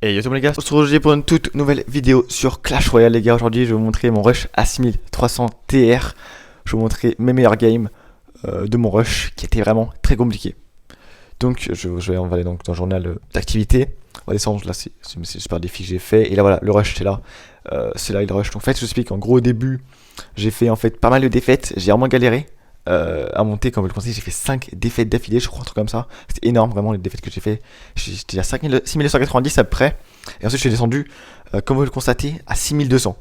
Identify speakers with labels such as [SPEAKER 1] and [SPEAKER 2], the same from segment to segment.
[SPEAKER 1] Et yo tout le monde les gars, on se retrouve aujourd'hui pour une toute nouvelle vidéo sur Clash Royale les gars. Aujourd'hui je vais vous montrer mon rush à 6300 TR. Je vais vous montrer mes meilleurs games de mon rush qui était vraiment très compliqué. Donc on va aller donc dans le journal d'activité. On va descendre, là c'est super défi que j'ai fait. Et là voilà, le rush c'est là. C'est là le rush. Donc en fait je vous explique, en gros au début j'ai fait en fait pas mal de défaites. J'ai vraiment galéré à monter, comme vous le pensez, j'ai fait 5 défaites d'affilée, je crois, un truc comme ça. C'était énorme, vraiment, les défaites que j'ai fait. J'étais à 6290 après, et ensuite je suis descendu, comme vous le constatez, à 6200.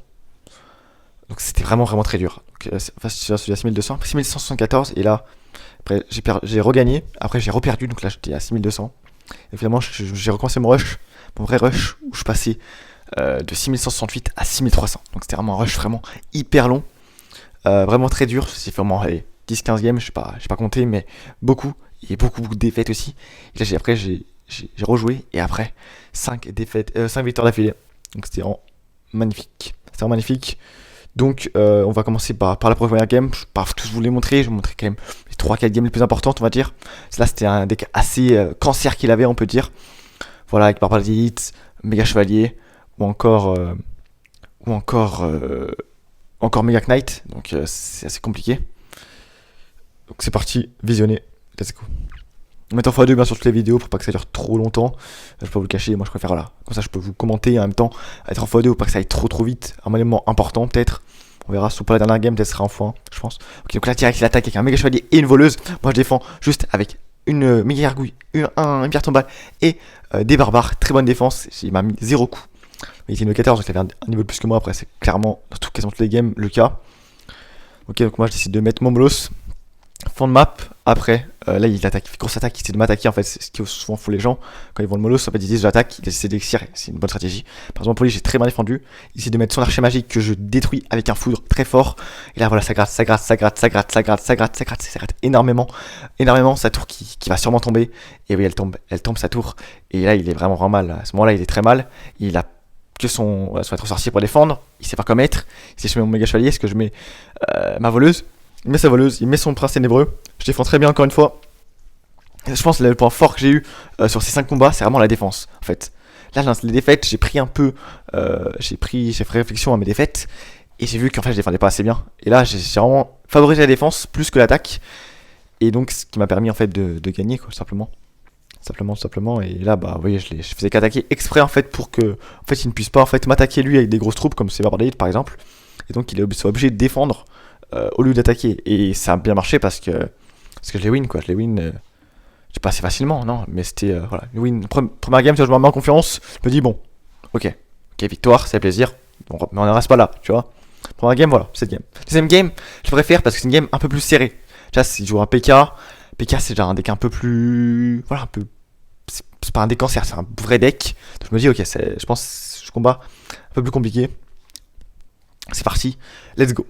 [SPEAKER 1] Donc c'était vraiment très dur. Donc, enfin, je suis à 6200, après 6174, et là, après j'ai regagné, après j'ai reperdu, donc là j'étais à 6200. Et finalement, j'ai recommencé mon rush, mon vrai rush, où je passais de 6168 à 6300. Donc c'était vraiment un rush vraiment hyper long, vraiment très dur. C'est vraiment, allez, 10-15 games, je sais pas compté, mais beaucoup, et beaucoup de défaites aussi. Et là, après, j'ai rejoué, et après, 5 victoires d'affilée. Donc c'était vraiment magnifique. C'était vraiment magnifique. Donc, on va commencer par la première game. Je vais pas tous vous les montrer, je vais vous montrer quand même les 3-4 games les plus importantes, on va dire. Là, c'était un deck assez cancer qu'il avait, on peut dire. Voilà, avec Barbare d'élite, Méga Chevalier, ou encore Méga Knight. Donc, c'est assez compliqué. Donc c'est parti, visionnez, let's go. Mettre en x2 bien sûr toutes les vidéos pour pas que ça dure trop longtemps. Je peux pas vous le cacher, moi je préfère là. Comme ça je peux vous commenter en même temps, être en x2 ou pas que ça aille trop vite. Un élément important peut-être. On verra, sur la dernière game, peut-être sera en x1, je pense. Ok, donc là direct il attaque avec un méga chevalier et une voleuse. Moi je défends juste avec une méga gargouille, une pierre tombale et des barbares. Très bonne défense, il m'a mis 0 coup. Il était niveau 14, donc il avait un niveau de plus que moi. Après c'est clairement dans quasiment toutes les games le cas. Ok, donc moi je décide de mettre mon bolos. Fond de map, après, là il attaque, il fait grosse attaque, il essaie de m'attaquer en fait, c'est ce qui souvent font les gens, quand ils vont le mollo, en fait ils disent j'attaque, il essaie d'excire, c'est une bonne stratégie. Par exemple pour lui j'ai très bien défendu, il essaie de mettre son archer magique que je détruis avec un foudre très fort, et là voilà ça gratte énormément, sa tour qui va sûrement tomber, et oui elle tombe sa tour, et là il est vraiment mal, à ce moment là il est très mal, il a que son maître sorcier pour défendre, il sait pas quoi mettre, si je mets mon méga chevalier, est-ce que je mets ma voleuse? Il met sa voleuse, il met son prince ténébreux. Je défends très bien encore une fois. Je pense que le point fort que j'ai eu sur ces 5 combats, c'est vraiment la défense. En fait, là, les défaites, j'ai pris un peu. J'ai fait réflexion à mes défaites. Et j'ai vu qu'en fait, je défendais pas assez bien. Et là, j'ai vraiment favorisé la défense plus que l'attaque. Et donc, ce qui m'a permis en fait de gagner, quoi, simplement. Et là, bah, vous voyez, je faisais qu'attaquer exprès en fait pour que, en fait, il ne puisse pas en fait m'attaquer lui avec des grosses troupes comme c'est Barbare d'élite par exemple. Et donc, il soit obligé de défendre. Au lieu d'attaquer, et ça a bien marché parce que je les win quoi, je sais pas assez facilement, non, mais c'était voilà, les win. Première game, tu vois, je me remets en confiance, je me dis bon, ok, victoire, c'est plaisir, bon, mais on ne reste pas là, tu vois. Première game, voilà, cette game. Deuxième game, je préfère parce que c'est une game un peu plus serrée. Là, si je joue un PK c'est genre un deck un peu plus, voilà, un peu, c'est pas un deck cancer, c'est un vrai deck. Donc je me dis ok, je pense je combat un peu plus compliqué. C'est parti, let's go.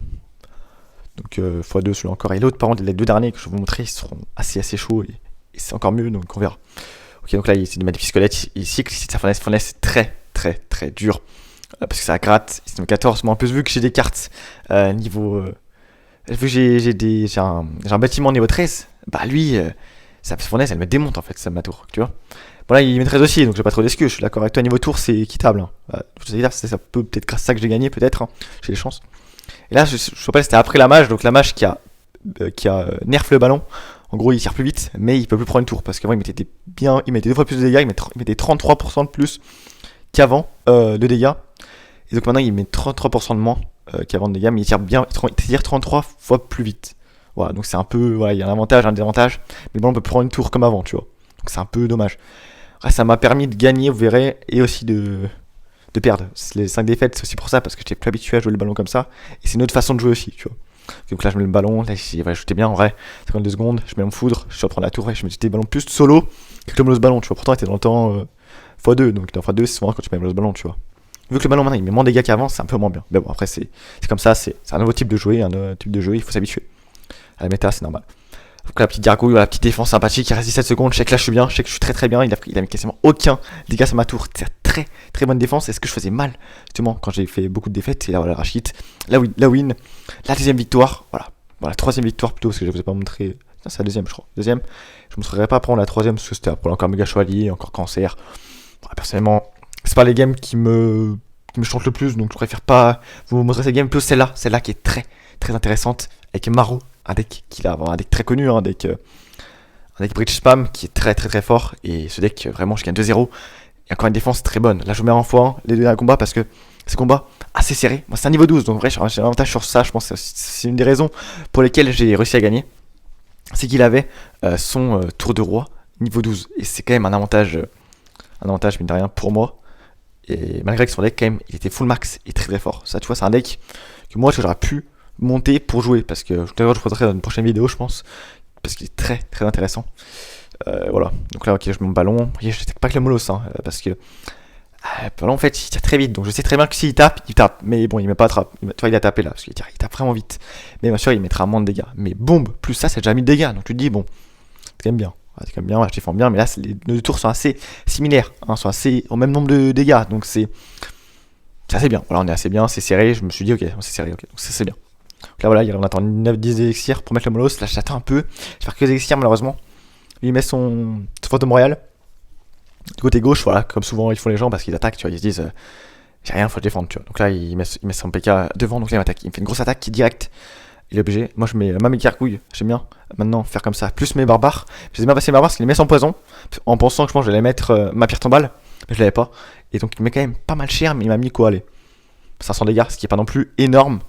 [SPEAKER 1] Donc x2 celui-là encore, et l'autre par contre les deux derniers que je vais vous montrer ils seront assez chauds, et c'est encore mieux, donc on verra. Ok, donc là il essaie de mettre des squelettes, il cycle, ici de sa fournaise, c'est très dur, parce que ça gratte, c'est niveau 14, mais en plus vu que j'ai des cartes niveau, vu que j'ai un bâtiment niveau 13, bah lui, sa fournaise elle me démonte en fait, ça ma tour, tu vois. Bon là il met 13 aussi, donc j'ai pas trop d'excuses, je suis d'accord avec toi, niveau tour c'est équitable, hein. Ça peut peut-être grâce à ça que j'ai gagné, peut-être, hein. J'ai des chances. Et là, je rappelle, c'était après la mage, donc la mage qui a nerf le ballon. En gros, il tire plus vite, mais il peut plus prendre une tour parce qu'avant il mettait 2 fois plus de dégâts, il mettait 33% de plus qu'avant de dégâts. Et donc maintenant, il met 33% de moins qu'avant de dégâts, mais il tire 33 fois plus vite. Voilà, donc c'est un peu, voilà, il y a un avantage, un désavantage, mais le ballon peut plus prendre une tour comme avant, tu vois. Donc c'est un peu dommage. Après, ça m'a permis de gagner, vous verrez, et aussi de perdre. Les 5 défaites, c'est aussi pour ça, parce que j'étais plus habitué à jouer le ballon comme ça, et c'est une autre façon de jouer aussi, tu vois. Donc là, je mets le ballon, là, j'étais bien en vrai, 52 secondes, je mets mon foudre, je reprends la tour, et je mets des ballons plus solo que le ballon, tu vois. Pourtant, il était dans le temps x2, donc dans x2, c'est souvent quand tu mets le ballon, tu vois. Vu que le ballon maintenant, il met moins de dégâts qu'avant, c'est un peu moins bien. Mais bon, après, c'est comme ça, c'est un nouveau type de jeu, il faut s'habituer. À la méta, c'est normal. Donc la petite gargouille, la petite défense sympathique qui reste 17 secondes, je sais que là je suis bien, je sais que je suis très bien, il a mis quasiment aucun dégâts sur ma tour, c'est très bonne défense. Est-ce que je faisais mal justement quand j'ai fait beaucoup de défaites? Et là voilà, Rachid, la win, la deuxième victoire, voilà, troisième victoire plutôt, parce que je vous ai pas montré, c'est la deuxième je crois, je me montrerai pas prendre la troisième parce que c'était après encore méga chevalier, encore cancer. Bon, personnellement, c'est c'est pas les games qui me chantent le plus, donc je préfère pas vous montrer ces games, plus celle-là qui est très très intéressante, avec Maro, un deck un deck très connu, un deck Bridge Spam qui est très très très fort, et ce deck vraiment je gagne 2-0, et encore une défense très bonne. Là je vous mets en fois les deux combats parce que c'est combat assez serré. Moi c'est un niveau 12, donc vrai j'ai un avantage sur ça, je pense que c'est une des raisons pour lesquelles j'ai réussi à gagner. C'est qu'il avait son tour de roi niveau 12, et c'est quand même un avantage mine de rien pour moi. Et malgré que son deck quand même il était full max et très très fort. Ça tu vois c'est un deck que moi j'aurais pu monter pour jouer, parce que je vous montrerai dans une prochaine vidéo je pense, parce qu'il est très très intéressant. Voilà, donc là ok je mets mon ballon, je sais pas que le molos parce que le ballon en fait il tire très vite, donc je sais très bien que s'il tape, il tape, mais bon il met pas attrape, tu vois il a tapé là, parce qu'il tape vraiment vite, mais bien sûr il mettra moins de dégâts, mais bombe, plus ça c'est déjà mis de dégâts, donc tu te dis bon, c'est quand même bien. C'est quand même bien, je défends bien, mais là les deux tours sont assez similaires, sont assez au même nombre de dégâts, donc c'est assez bien. Voilà, on est assez bien, c'est serré, je me suis dit ok, c'est serré, ok, donc c'est bien. Donc là voilà, on attend 9-10 élixirs pour mettre le molos, là j'attends un peu, je vais faire que des élixirs malheureusement. Il met son fantôme royal du côté gauche, voilà, comme souvent ils font les gens parce qu'ils attaquent, tu vois, ils se disent j'ai rien, faut que je défende, tu vois. Donc là il met son PK devant, donc là il m'attaque, il me fait une grosse attaque qui est directe. Il est obligé. Moi je mets ma méga couille, j'aime bien maintenant faire comme ça, plus mes barbares. Je les ai bien passé mes barbares parce qu'il les met sans poison, en pensant que je pense que j'allais mettre ma pierre tombale, mais je l'avais pas. Et donc il met quand même pas mal cher, mais il m'a mis quoi, allez, 500 dégâts, ce qui est pas non plus énorme.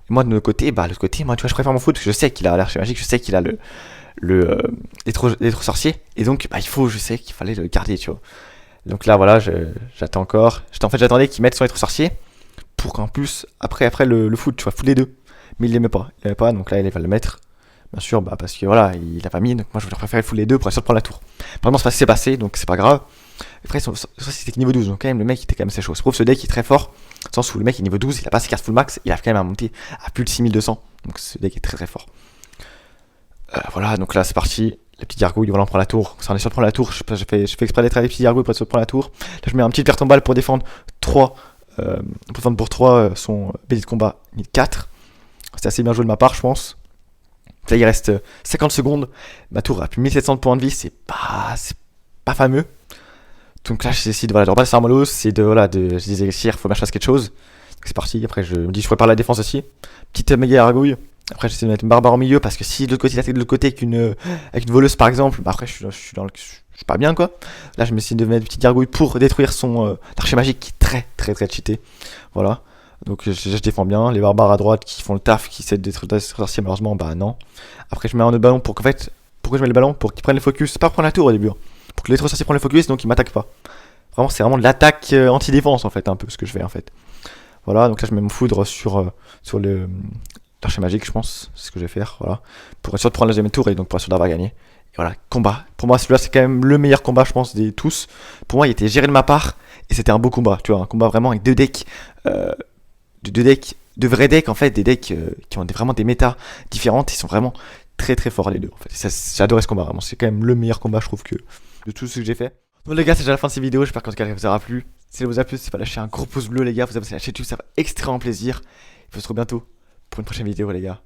[SPEAKER 1] Et moi de l'autre côté, moi tu vois, je préfère mon foot parce que je sais qu'il a l'archer-magique, je sais qu'il a l'être sorcier, et donc je sais qu'il fallait le garder, tu vois. Donc là voilà, j'attends encore. J'attendais qu'il mette son être sorcier pour qu'en plus, après le foot, tu vois, foot les deux. Mais il l'aimait pas, donc là il va le mettre, bien sûr, parce que voilà, il a pas mis, donc moi je voulais préférer full les deux pour être sûr de prendre la tour. Vraiment c'est passé, donc c'est pas grave. Après c'était niveau 12, donc quand même le mec il était quand même assez chaud. Ça prouve ce deck est très fort, dans le sens où le mec est niveau 12, il a pas ses cartes full max, il a quand même à monter à plus de 6200, donc ce deck est très très fort. Voilà, donc là c'est parti, les petites gargouilles, voilà on prend la tour, ça on est sûr de prendre la tour, je fais exprès d'être avec les petites gargouilles pour être sûr de prendre la tour. Là je mets un petit pierre tombale pour défendre 3, pour 3 son bélier de combat 4. C'était assez bien joué de ma part, je pense. Là, il reste 50 secondes. Ma tour a plus 1700 points de vie, c'est pas fameux. Donc là, j'essaie de repasser un molos, c'est je disais élixirs, faut que je fasse quelque chose. Donc c'est parti. Après, je me dis, je prépare la défense aussi. Petite méga gargouille. Après, j'essaie de mettre une barbare au milieu parce que si de l'autre côté, il attaque de l'autre côté avec une voleuse par exemple, après, je suis pas bien quoi. Là, je me suis de mettre une petite gargouille pour détruire son archer magique qui est très très très cheaté. Voilà. Donc je défends bien, les barbares à droite qui font le taf, qui essaient de détruire sorcier, malheureusement, non. Après je mets un autre ballon pour qu'en fait, pourquoi je mets le ballon? Pour qu'ils prennent le focus, pas prendre la tour au début, pour que les sorciers prennent le focus, donc ils m'attaquent pas. Vraiment c'est vraiment de l'attaque anti-défense en fait, un peu ce que je fais en fait. Voilà, donc là je mets mon foudre sur le l'archer magique, je pense, c'est ce que je vais faire, voilà. Pour être sûr de prendre la deuxième tour et donc pour être sûr d'avoir gagné. Et voilà, combat. Pour moi celui-là c'est quand même le meilleur combat je pense des tous. Pour moi il était géré de ma part, et c'était un beau combat, tu vois, un combat vraiment avec deux decks. De vrais decks en fait, des decks qui ont vraiment des méta différentes, ils sont vraiment très très forts les deux en fait. J'ai adoré ce combat, vraiment, c'est quand même le meilleur combat je trouve que de tout ce que j'ai fait. Bon les gars, c'est déjà la fin de cette vidéo, j'espère qu'en tout cas ça vous aura plu. Si ça vous a plu, n'hésitez pas à lâcher un gros pouce bleu les gars, vous abonnez à la chaîne YouTube, ça fait extrêmement plaisir. Il faut se retrouver bientôt pour une prochaine vidéo les gars.